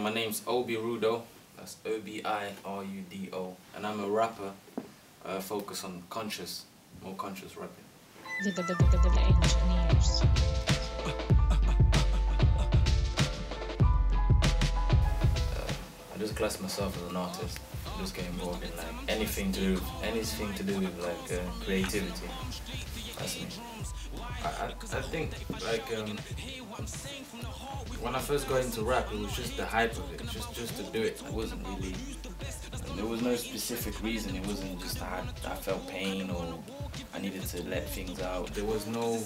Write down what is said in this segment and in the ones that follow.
my name's Rudo. That's Obirudo, and I'm a rapper. Focus on more conscious rapping. The engineers. I just class myself as an artist. I just get involved in like anything to do with like creativity. That's me. I think like when I first got into rap, it was just the hype of it, just to do it. It wasn't really. There was no specific reason. It wasn't just I felt pain or I needed to let things out. There was no,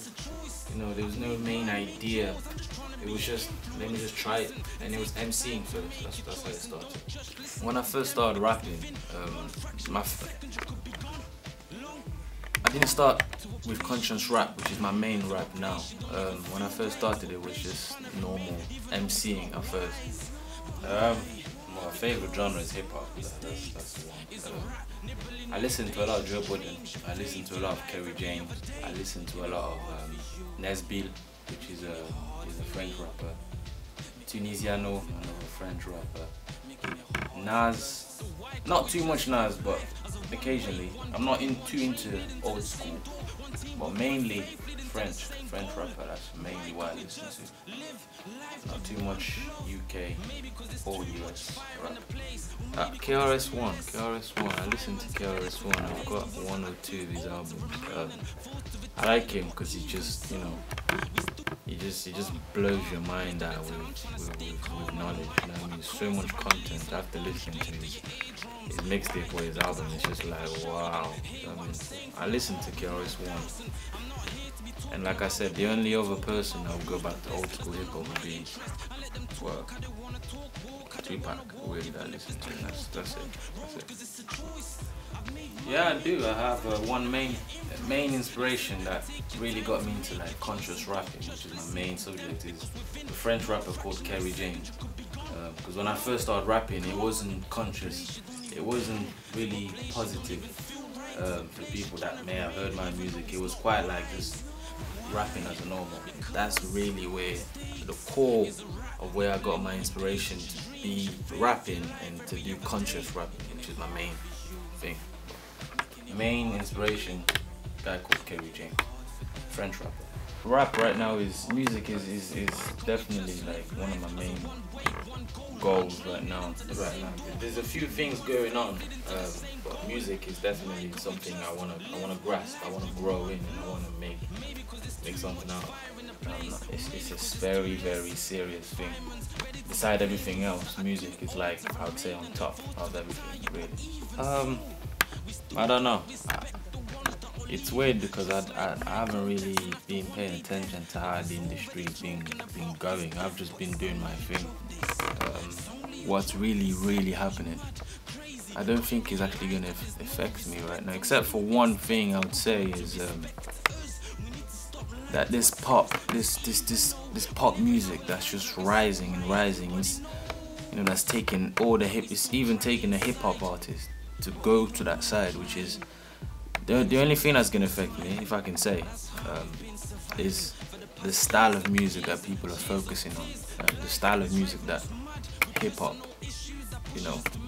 there was no main idea. It was just, let me just try it. And it was MCing first. That's how it started. When I first started rapping, I didn't start with conscious rap, which is my main rap now. When I first started, it was just normal MCing at first. My favorite genre is hip hop. That's the one. I listen to a lot of Joe Budden. I listen to a lot of Kerry James. I listen to a lot of Nesbill, which is a French rapper. Tunisiano, another French rapper. Nas, not too much Nas, but occasionally. I'm not too into old school, but mainly French rapper. That's mainly what I listen to. Not too much UK or US rap. KRS-One. I listen to KRS-One. I've got one or two of his albums. I like him because he just, he just blows your mind out with knowledge. You know what I mean? So much content. After listening to his mixtape or his album, it's just like wow. I mean, I listen to KRS-One. And like I said, the only other person I would go back to old school hip hop would be, well, Tupac, really, that I listen to. That's it. Yeah, I do. I have one main inspiration that really got me into like conscious rapping, which is my main subject, is a French rapper called Kerry James. Because when I first started rapping, it wasn't conscious. It wasn't really positive for people that may have heard my music. It was quite like just rapping as a normal. That's really where the core of where I got my inspiration to be rapping and to do conscious rapping, which is my main thing. Main inspiration, guy called Kerry James, French rapper. Rap right now music is definitely like one of my main goals right now. There's a few things going on, but music is definitely something I wanna grasp. I wanna grow in, and I wanna make something out. It's a very, very serious thing. Beside everything else, music is like, I would say, on top of everything, really. I don't know. It's weird because I haven't really been paying attention to how the industry been going. I've just been doing my thing. What's really happening, I don't think is actually going to affect me right now. Except for one thing I would say is that this pop music that's just rising and rising. It's, that's taking all it's even taking a hip hop artist to go to that side, which is the only thing that's gonna affect me, if I can say, is the style of music that people are focusing on, the style of music that hip hop,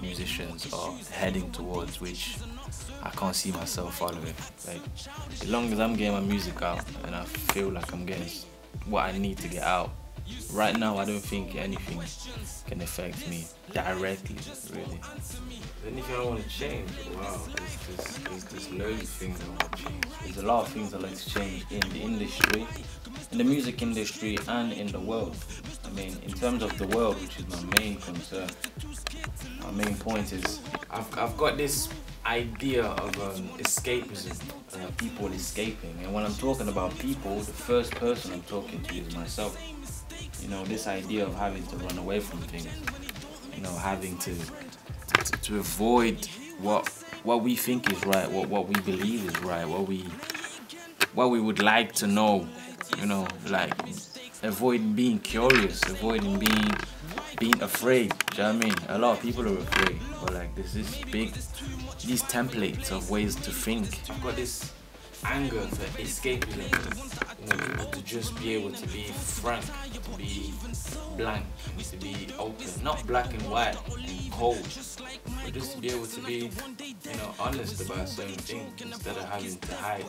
musicians are heading towards, which I can't see myself following. Like, as long as I'm getting my music out and I feel like I'm getting what I need to get out, right now I don't think anything can affect me directly, really. Anything I want to change? Wow, there's loads of things I want to change. There's a lot of things I like to change in the industry, in the music industry, and in the world. I mean, in terms of the world, which is my main concern, my main point is I've got this idea of escapism, people escaping. And when I'm talking about people, the first person I'm talking to is myself. This idea of having to run away from things, having to avoid what we think is right, what we believe is right, what we would like to know, like avoiding being curious, avoiding being afraid. Do you know what I mean? A lot of people are afraid, but like there's these templates of ways to think. I've got this anger, for escapism. You know, people to just be able to be frank, to be blank, to be open, not black and white and cold, but just to be able to be, you know, honest about certain things instead of having to hide.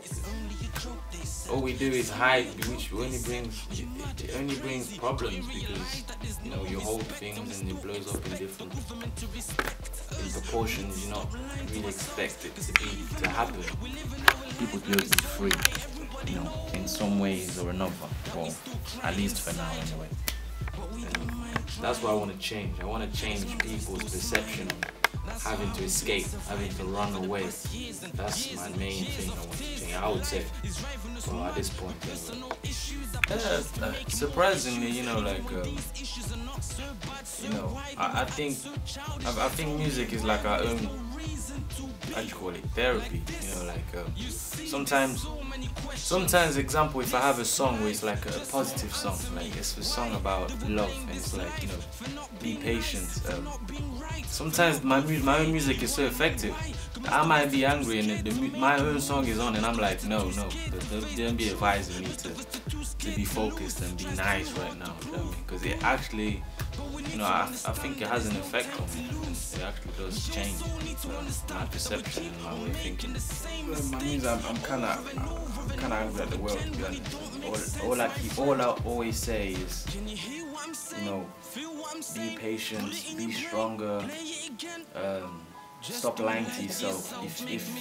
All we do is hide, which it only brings problems, because you know you hold things and it blows up in different in proportions you not really expect it to happen. People feel to be free, you know, in some ways or another, or at least for now anyway. And that's what I want to change. I want to change people's perception of having to escape, having to run away. That's my main thing I want to change, I would say. Well, at this point anyway. Surprisingly, you know, like you know, I think music is like our own, how do you call it, therapy. You know, like sometimes example, if I have a song where it's like a positive song, like it's a song about love, and it's like, you know, be patient. Sometimes my own music is so effective. I might be angry and my own song is on, and I'm like, no, don't be advising me to be focused and be nice right now. You know what I mean? Because it actually, you know, I think it has an effect on me. It actually does change my perception and my way of thinking. My means I'm kind of angry at the world, to be honest. All I always say is, you know, be patient, be stronger. Stop lying to yourself. If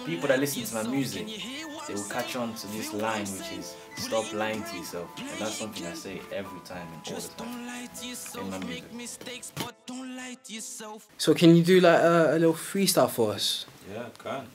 people that listen to my music, they will catch on to this line, which is stop lying to yourself, and that's something I say every time and all the time in my music. So can you do like a little freestyle for us? Yeah, I can.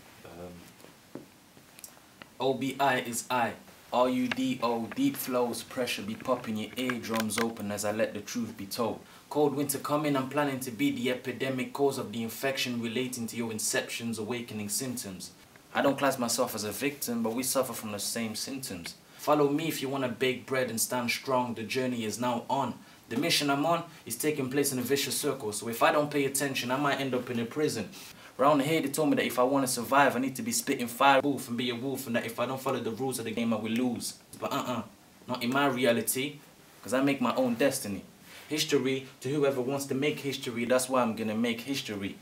OBI is I. RUDO, deep flows, pressure be popping your eardrums open as I let the truth be told. Cold winter coming, I'm planning to be the epidemic cause of the infection relating to your inception's awakening symptoms. I don't class myself as a victim, but we suffer from the same symptoms. Follow me if you want to bake bread and stand strong, the journey is now on. The mission I'm on is taking place in a vicious circle, so if I don't pay attention, I might end up in a prison. Round here, they told me that if I want to survive, I need to be spitting fire wolf and be a wolf, and that if I don't follow the rules of the game, I will lose. But not in my reality, because I make my own destiny. History to whoever wants to make history, that's why I'm gonna make history.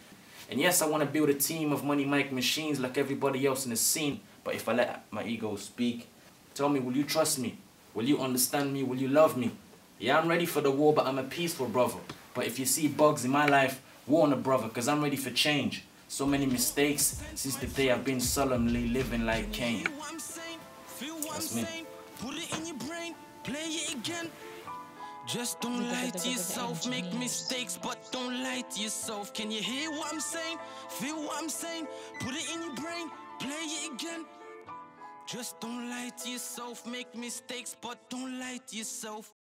And yes, I want to build a team of money mic machines like everybody else in the scene, but if I let my ego speak, tell me, will you trust me? Will you understand me? Will you love me? Yeah, I'm ready for the war, but I'm a peaceful brother. But if you see bugs in my life, warn a brother, because I'm ready for change. So many mistakes since the day I've been solemnly living like Cain. That's me. Put it in your brain, play it again. Just don't lie to yourself, make mistakes, but don't lie to yourself. Can you hear what I'm saying? Feel what I'm saying? Put it in your brain, play it again. Just don't lie to yourself, make mistakes, but don't lie to yourself.